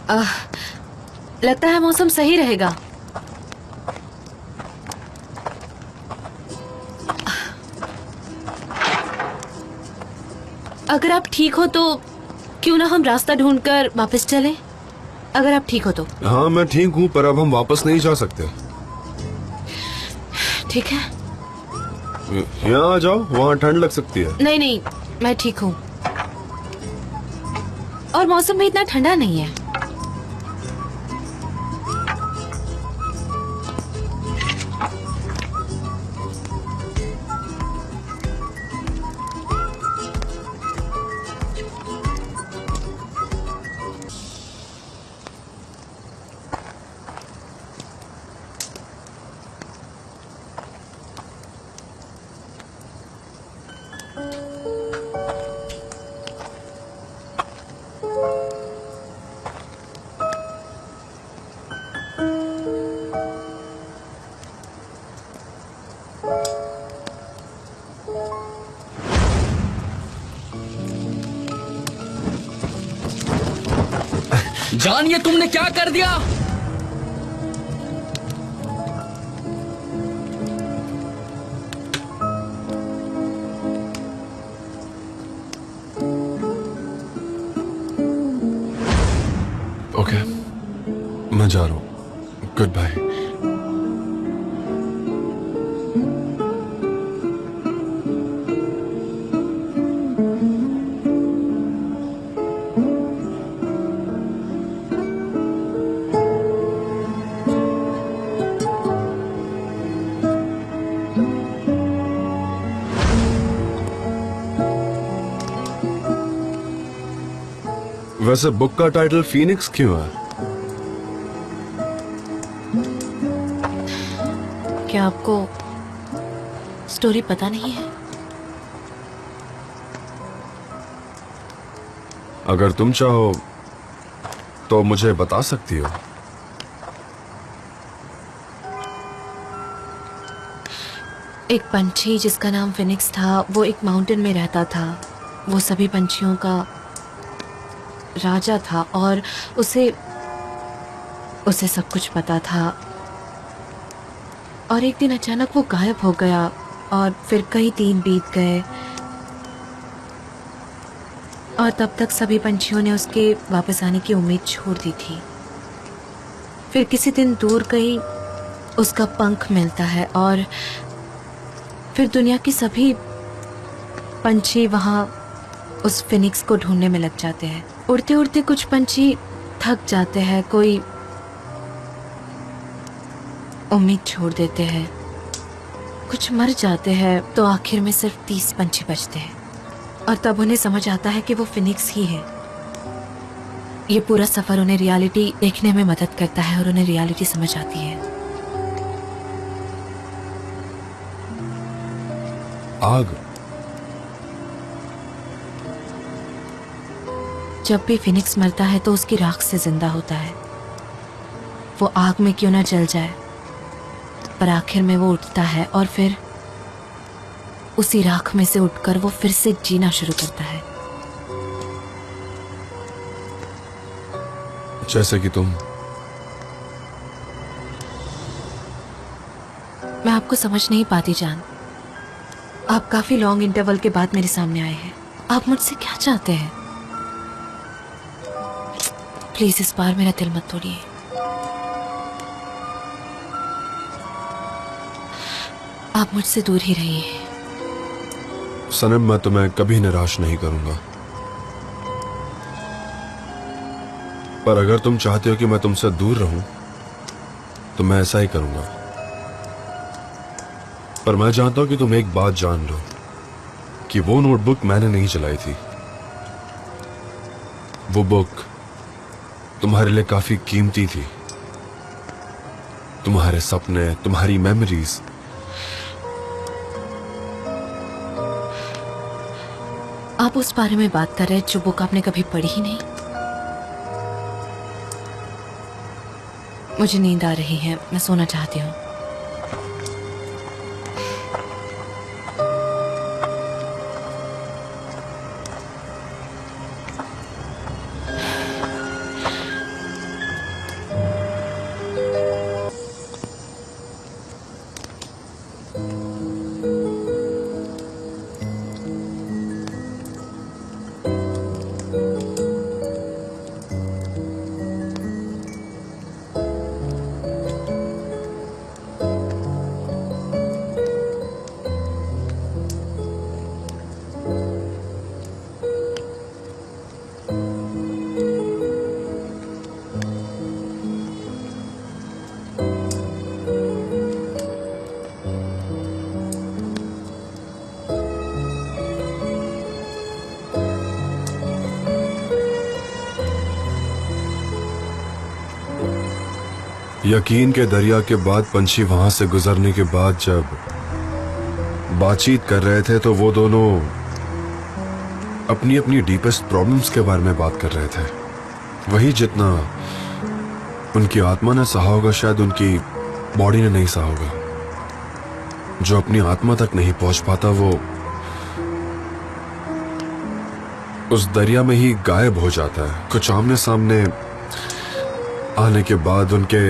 लगता है मौसम सही रहेगा। अगर आप ठीक हो तो क्यों ना हम रास्ता ढूंढकर वापस चलें? अगर आप ठीक हो तो। हाँ मैं ठीक हूँ, पर अब हम वापस नहीं जा सकते। ठीक है, यहाँ आ जाओ, वहाँ ठंड लग सकती है। नहीं नहीं, मैं ठीक हूँ और मौसम भी इतना ठंडा नहीं है। जान, ये तुमने क्या कर दिया? ओके, मैं जा रहा हूँ। Good bye. वैसे बुक का टाइटल फीनिक्स क्यों है? क्या आपको स्टोरी पता नहीं है? अगर तुम चाहो तो मुझे बता सकती हो। एक पंछी जिसका नाम फिनिक्स था, वो एक माउंटेन में रहता था। वो सभी पंछियों का राजा था और उसे सब कुछ पता था। और एक दिन अचानक वो गायब हो गया और फिर कई दिन बीत गए और तब तक सभी पंछियों ने उसके वापस आने की उम्मीद छोड़ दी थी। फिर किसी दिन दूर कहीं उसका पंख मिलता है और फिर दुनिया के सभी पंछी वहां उस फिनिक्स को ढूंढने में लग जाते हैं। उड़ते उड़ते कुछ पंछी थक जाते हैं, कोई उम्मीद छोड़ देते हैं, कुछ मर जाते हैं, तो आखिर में सिर्फ 30 पंछी बचते हैं और तब उन्हें समझ आता है कि वो फिनिक्स ही है। ये पूरा सफर उन्हें रियलिटी देखने में मदद करता है और उन्हें रियलिटी समझ आती है। आग। जब भी फिनिक्स मरता है तो उसकी राख से जिंदा होता है। वो आग में क्यों ना जल जाए, पर आखिर में वो उठता है और फिर उसी राख में से उठकर वो फिर से जीना शुरू करता है। जैसे कि तुम। मैं आपको समझ नहीं पाती जान। आप काफी लॉन्ग इंटरवल के बाद मेरे सामने आए हैं। आप मुझसे क्या चाहते हैं? प्लीज इस बार मेरा दिल मत तोड़िए। आप मुझसे दूर ही रहिए। सनम, मैं तुम्हें कभी निराश नहीं करूंगा, पर अगर तुम चाहते हो कि मैं तुमसे दूर रहूं तो मैं ऐसा ही करूंगा। पर मैं चाहता हूं कि तुम एक बात जान लो कि वो नोटबुक मैंने नहीं चलाई थी। वो बुक तुम्हारे लिए काफी कीमती थी। तुम्हारे सपने, तुम्हारी मेमोरीज। आप उस बारे में बात कर रहे हैं जो बुक आपने कभी पढ़ी ही नहीं। मुझे नींद आ रही है, मैं सोना चाहती हूँ। यकीन के दरिया के बाद पंछी वहां से गुजरने के बाद जब बातचीत कर रहे थे तो वो दोनों अपनी अपनी डीपेस्ट प्रॉब्लम्स के बारे में बात कर रहे थे। वही जितना उनकी आत्मा ने सहा होगा शायद उनकी बॉडी ने नहीं सहा होगा। जो अपनी आत्मा तक नहीं पहुंच पाता वो उस दरिया में ही गायब हो जाता है। कुछ आमने सामने आने के बाद उनके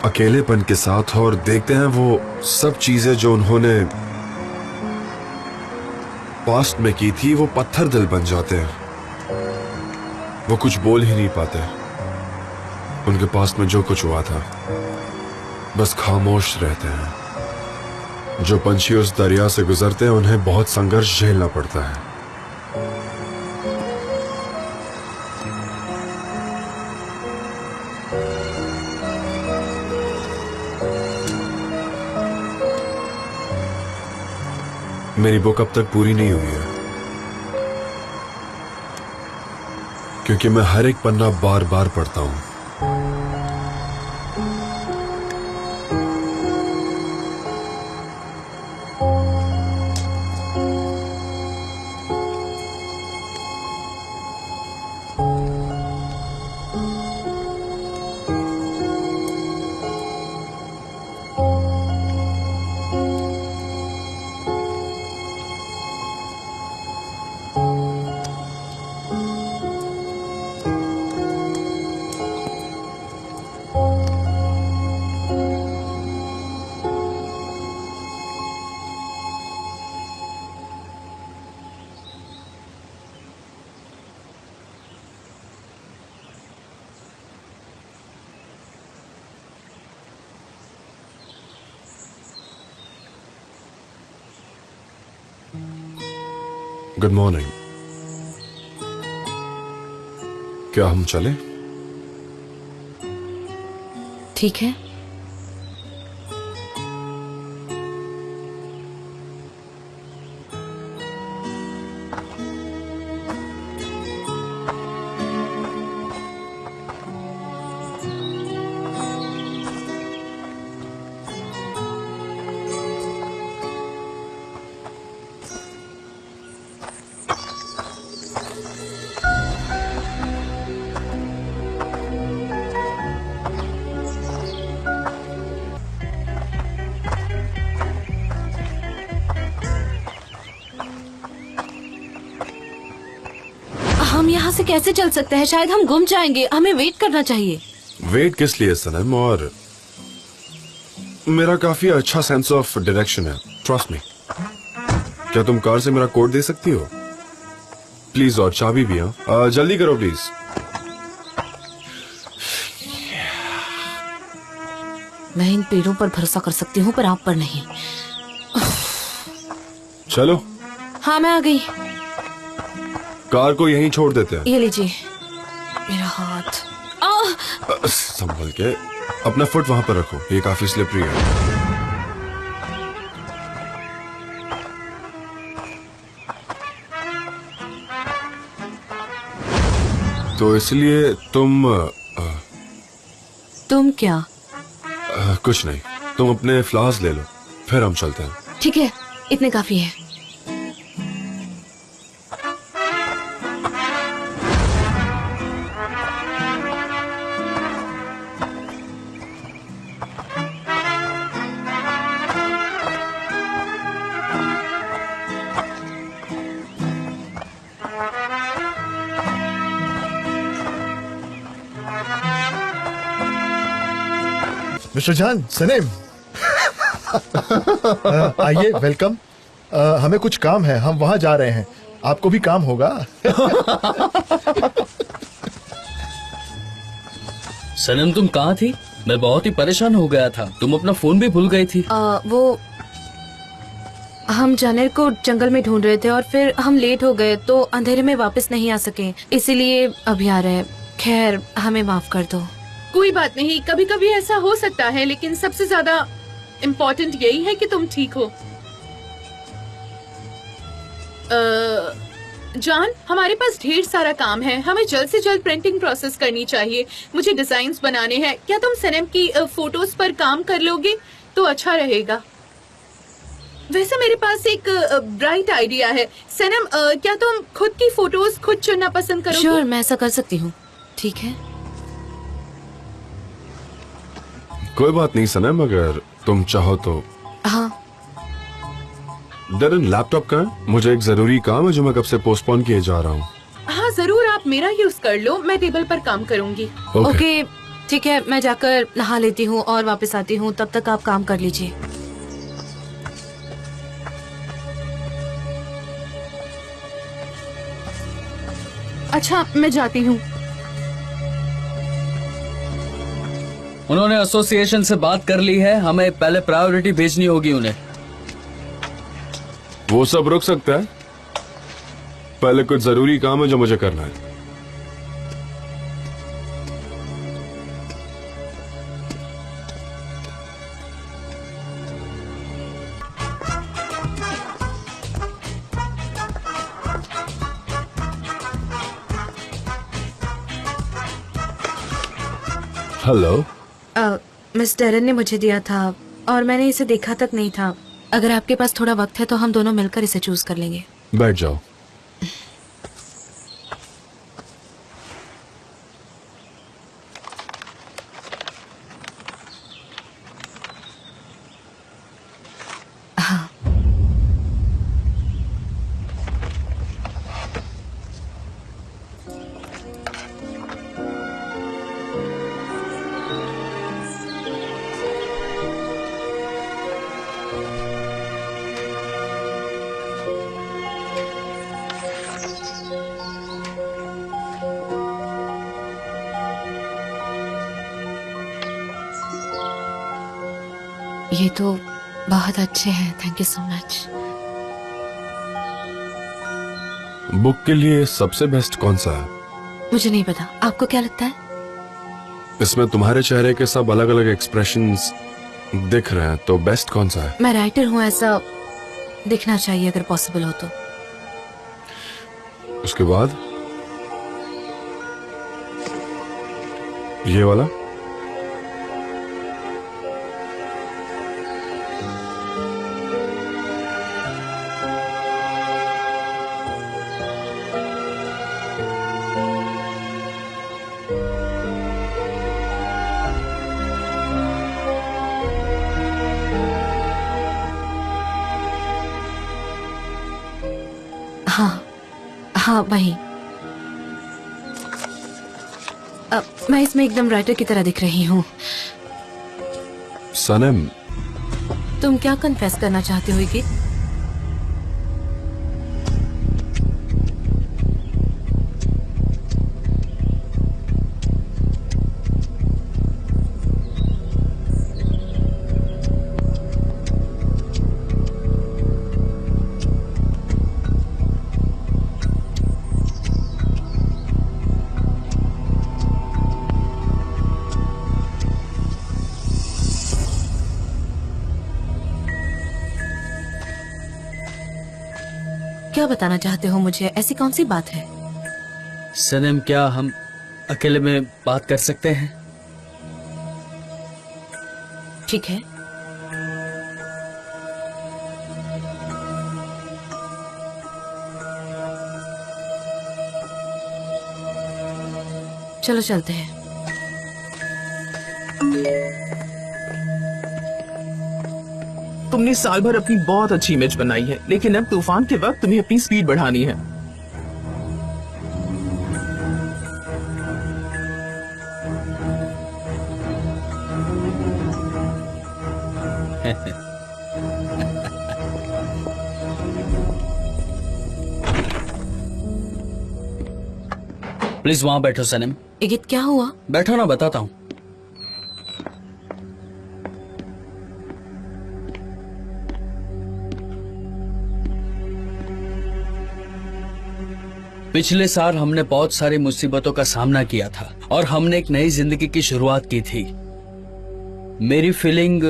अकेलेपन के साथ और देखते हैं वो सब चीजें जो उन्होंने पास्ट में की थी वो पत्थर दिल बन जाते हैं। वो कुछ बोल ही नहीं पाते। उनके पास्ट में जो कुछ हुआ था बस खामोश रहते हैं। जो पंछी उस दरिया से गुजरते हैं उन्हें बहुत संघर्ष झेलना पड़ता है। मेरी बुक अब तक पूरी नहीं हुई है क्योंकि मैं हर एक पन्ना बार बार पढ़ता हूं। Good morning. क्या हम चले? ठीक है। हम यहाँ से कैसे चल सकते हैं? शायद हम गुम जाएंगे। हमें वेट करना चाहिए। वेट किस लिए सनम? और मेरा काफी अच्छा सेंस ऑफ डायरेक्शन है, ट्रस्ट मी। क्या तुम कार से मेरा कोड दे सकती हो प्लीज? और चाबी भी। हाँ जल्दी करो प्लीज। मैं इन पेड़ों पर भरोसा कर सकती हूँ पर आप पर नहीं। चलो। हाँ मैं आ गई। कार को यहीं छोड़ देते हैं। ये लीजिए मेरा हाथ। संभल के। अपना फुट वहां पर रखो, ये काफी स्लिपरी है। तो इसलिए तुम क्या? कुछ नहीं, तुम अपने फ्लावर्स ले लो फिर हम चलते हैं। ठीक है, इतने काफी है। मिस्टर जान, सलीम। आइए, वेलकम। हमें कुछ काम है, हम वहां जा रहे हैं। आपको भी काम होगा। सनम तुम कहाँ थी? मैं बहुत ही परेशान हो गया था। तुम अपना फोन भी भूल गई थी। वो हम जानर को जंगल में ढूंढ रहे थे और फिर हम लेट हो गए तो अंधेरे में वापस नहीं आ सके, इसीलिए अभी आ रहे हैं। खैर हमें माफ कर दो। कोई बात नहीं, कभी कभी ऐसा हो सकता है, लेकिन सबसे ज्यादा इम्पोर्टेंट यही है कि तुम ठीक हो। जान, हमारे पास ढेर सारा काम है, हमें जल्द से जल्द प्रिंटिंग प्रोसेस करनी चाहिए। मुझे डिजाइन्स बनाने हैं। क्या तुम सनम की फोटोज पर काम कर लोगे तो अच्छा रहेगा। वैसे मेरे पास एक ब्राइट आइडिया है। सनम, क्या तुम खुद की फोटोज खुद चुनना पसंद करोगे? श्योर, मैं ऐसा कर सकती हूँ। ठीक है। कोई बात नहीं सनम, अगर तुम चाहो तो। हाँ, दरन लैपटॉप का है? मुझे एक जरूरी काम है जो मैं कब से पोस्टपोन किए जा रहा हूँ। हाँ जरूर, आप मेरा यूज कर लो, मैं टेबल पर काम करूंगी। ओके, ठीक है। मैं जाकर नहा लेती हूँ और वापस आती हूँ, तब तक आप काम कर लीजिए। अच्छा, मैं जाती हूँ। उन्होंने एसोसिएशन से बात कर ली है, हमें पहले प्रायोरिटी भेजनी होगी उन्हें। वो सब रुक सकता है, पहले कुछ जरूरी काम है जो मुझे करना है। हेलो। मिस डेरन ने मुझे दिया था और मैंने इसे देखा तक नहीं था। अगर आपके पास थोड़ा वक्त है तो हम दोनों मिलकर इसे चूज कर लेंगे। बैठ जाओ। ये तो बहुत अच्छे हैं, thank you so much. Book के लिए सबसे बेस्ट कौन सा है? मुझे नहीं पता, आपको क्या लगता है? इसमें तुम्हारे चेहरे के सब अलग अलग एक्सप्रेशंस दिख रहे हैं, तो बेस्ट कौन सा है? मैं राइटर हूँ, ऐसा दिखना चाहिए अगर पॉसिबल हो तो। उसके बाद ये वाला? हाँ हाँ, वही। मैं इसमें एकदम राइटर की तरह दिख रही हूँ। सनम, तुम क्या कन्फेस करना चाहते हो कि? क्या बताना चाहते हो मुझे? ऐसी कौन सी बात है? सनम, क्या हम अकेले में बात कर सकते हैं? ठीक है। चलो चलते हैं। तुमने साल भर अपनी बहुत अच्छी इमेज बनाई है, लेकिन अब तूफान के वक्त तुम्हें अपनी स्पीड बढ़ानी है। प्लीज वहां बैठो सनम। इगित, क्या हुआ? बैठो ना, बताता हूँ। पिछले साल हमने बहुत सारी मुसीबतों का सामना किया था और हमने एक नई जिंदगी की शुरुआत की थी। मेरी फीलिंग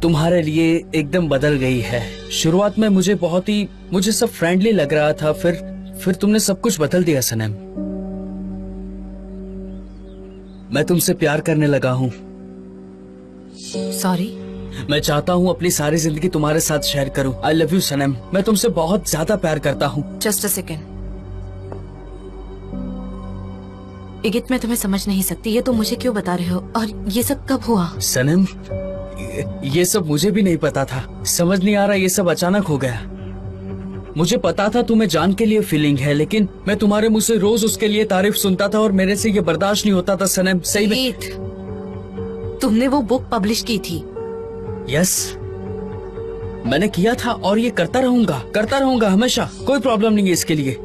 तुम्हारे लिए एकदम बदल गई है। शुरुआत में मुझे सब फ्रेंडली लग रहा था, फिर तुमने सब कुछ बदल दिया सनम। मैं तुमसे प्यार करने लगा हूँ। सॉरी। मैं चाहता हूँ अपनी सारी जिंदगी तुम्हारे साथ शेयर करूँ। आई लव यू सनम। मैं तुमसे बहुत ज्यादा प्यार करता हूँ। Just a second. इगित, मैं तुम्हें समझ नहीं सकती। ये तुम मुझे क्यों बता रहे हो? और ये सब कब हुआ? सनम, ये सब मुझे भी नहीं पता था। समझ नहीं आ रहा, ये सब अचानक हो गया। मुझे पता था तुम्हें जान के लिए फीलिंग है, लेकिन मैं तुम्हारे मुंह से रोज उसके लिए तारीफ सुनता था और मेरे से ये बर्दाश्त नहीं होता था सनम। सही में। इगित, तुमने वो बुक पब्लिश की थी। यस, मैंने किया था और ये करता रहूंगा हमेशा। कोई प्रॉब्लम नहीं है इसके लिए।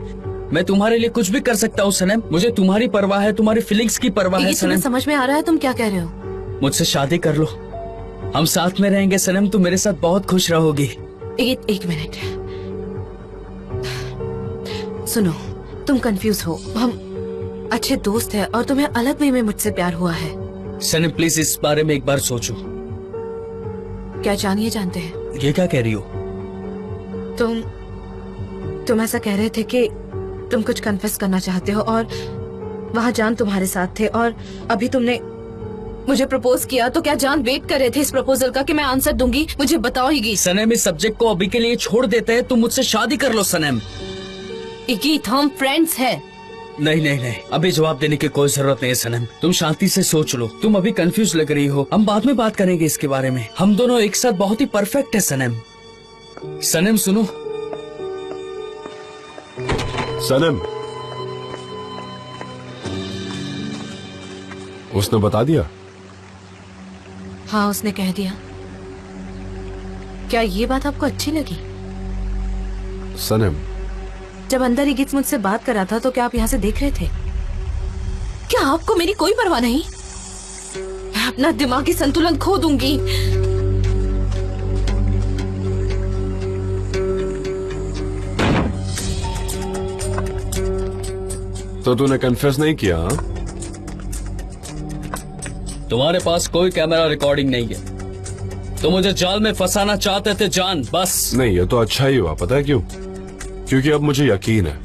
मैं तुम्हारे लिए कुछ भी कर सकता हूँ सनम। मुझे तुम्हारी परवाह है, तुम्हारी फीलिंग्स की परवाह है इगित, तुम्हें सनम। समझ में आ रहा है तुम क्या कह रहे हो? मुझसे शादी कर लो, हम साथ में रहेंगे सनम। तुम मेरे साथ बहुत खुश रहोगी। इगित, एक मिनट सुनो। तुम कंफ्यूज हो। हम अच्छे दोस्त हैं और तुम्हें अलग वे में मुझसे प्यार हुआ है। सनम प्लीज इस बारे में एक बार सोचो। क्या जानिए जानते हैं? ये क्या कह रही हो? तुम ऐसा कह रहे थे कि तुम कुछ कन्फेस करना चाहते हो और वहाँ जान तुम्हारे साथ थे और अभी तुमने मुझे प्रपोज किया। तो क्या जान वेट कर रहे थे इस प्रपोजल का कि मैं आंसर दूंगी? मुझे बताओ इगित। सनम, इस सब्जेक्ट को अभी के लिए छोड़ देते हैं। तुम मुझसे शादी कर लो सनम। इगित, हम फ्रेंड्स हैं। नहीं, अभी जवाब देने की कोई जरूरत नहीं है सनम। तुम शांति से सोच लो। तुम अभी कंफ्यूज लग रही हो। हम बाद में बात करेंगे इसके बारे में। हम दोनों एक साथ बहुत ही परफेक्ट है सनम। सनम सुनो। सनम, उसने बता दिया? हाँ, उसने कह दिया। क्या ये बात आपको अच्छी लगी? सनम, जब अंदर इगित मुझसे बात कर रहा था तो क्या आप यहाँ से देख रहे थे? क्या आपको मेरी कोई परवाह नहीं? मैं अपना दिमागी संतुलन खो दूंगी। तो तूने कन्फेस नहीं किया? हाँ? तुम्हारे पास कोई कैमरा रिकॉर्डिंग नहीं है। तुम मुझे जाल में फंसाना चाहते थे जान, बस। नहीं, ये तो अच्छा ही हुआ। पता है क्यों? क्योंकि अब मुझे यकीन है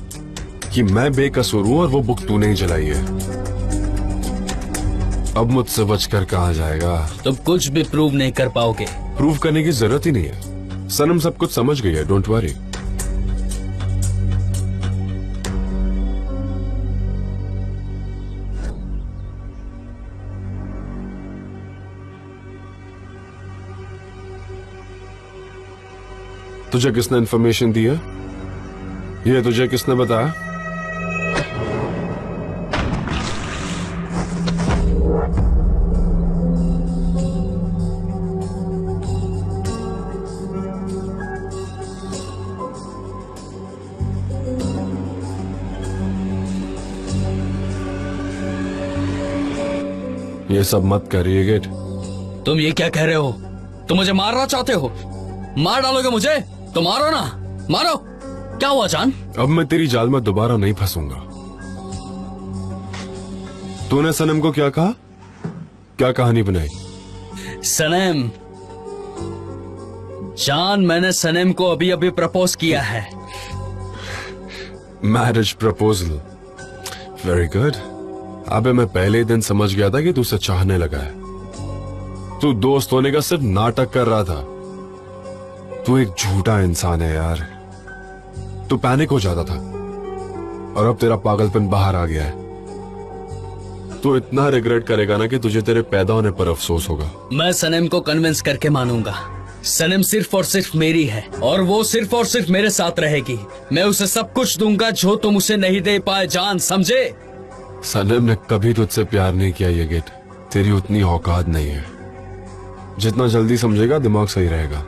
कि मैं बेकसूर हूं और वो बुक तूने ही जलाई है। अब मुझसे बचकर कहाँ जाएगा? तुम कुछ भी प्रूव नहीं कर पाओगे। प्रूव करने की जरूरत ही नहीं है। सनम सब कुछ समझ गई है, डोंट वरी। तुझे किसने इन्फॉर्मेशन दी है? ये तुझे किसने बताया? ये सब मत करिए गेट। तुम ये क्या कह रहे हो? तुम मुझे मारना चाहते हो? मार डालोगे मुझे? तो मारो ना, मारो। क्या हुआ जान? अब मैं तेरी जाल में दोबारा नहीं फंसूंगा। तूने सनम को क्या कहा? क्या कहानी बनाई? सनम, जान, मैंने सनम को अभी अभी प्रपोज किया है। Marriage proposal, very good. अबे मैं पहले ही दिन समझ गया था कि तू उसे चाहने लगा है। तू दोस्त होने का सिर्फ नाटक कर रहा था। तू एक झूठा इंसान है यार। तू पैनिक हो जाता था और अब तेरा पागलपन बाहर आ गया है। तू इतना रिग्रेट करेगा ना कि तुझे तेरे पैदा होने पर अफसोस होगा। मैं सनम को कन्विंस करके मानूंगा। सनम सिर्फ और सिर्फ मेरी है और वो सिर्फ और सिर्फ मेरे साथ रहेगी। मैं उसे सब कुछ दूंगा जो तुम उसे नहीं दे पाए जान, समझे? सनम ने कभी तुझसे प्यार नहीं किया ये गेट। तेरी उतनी औकात नहीं है। जितना जल्दी समझेगा दिमाग सही रहेगा।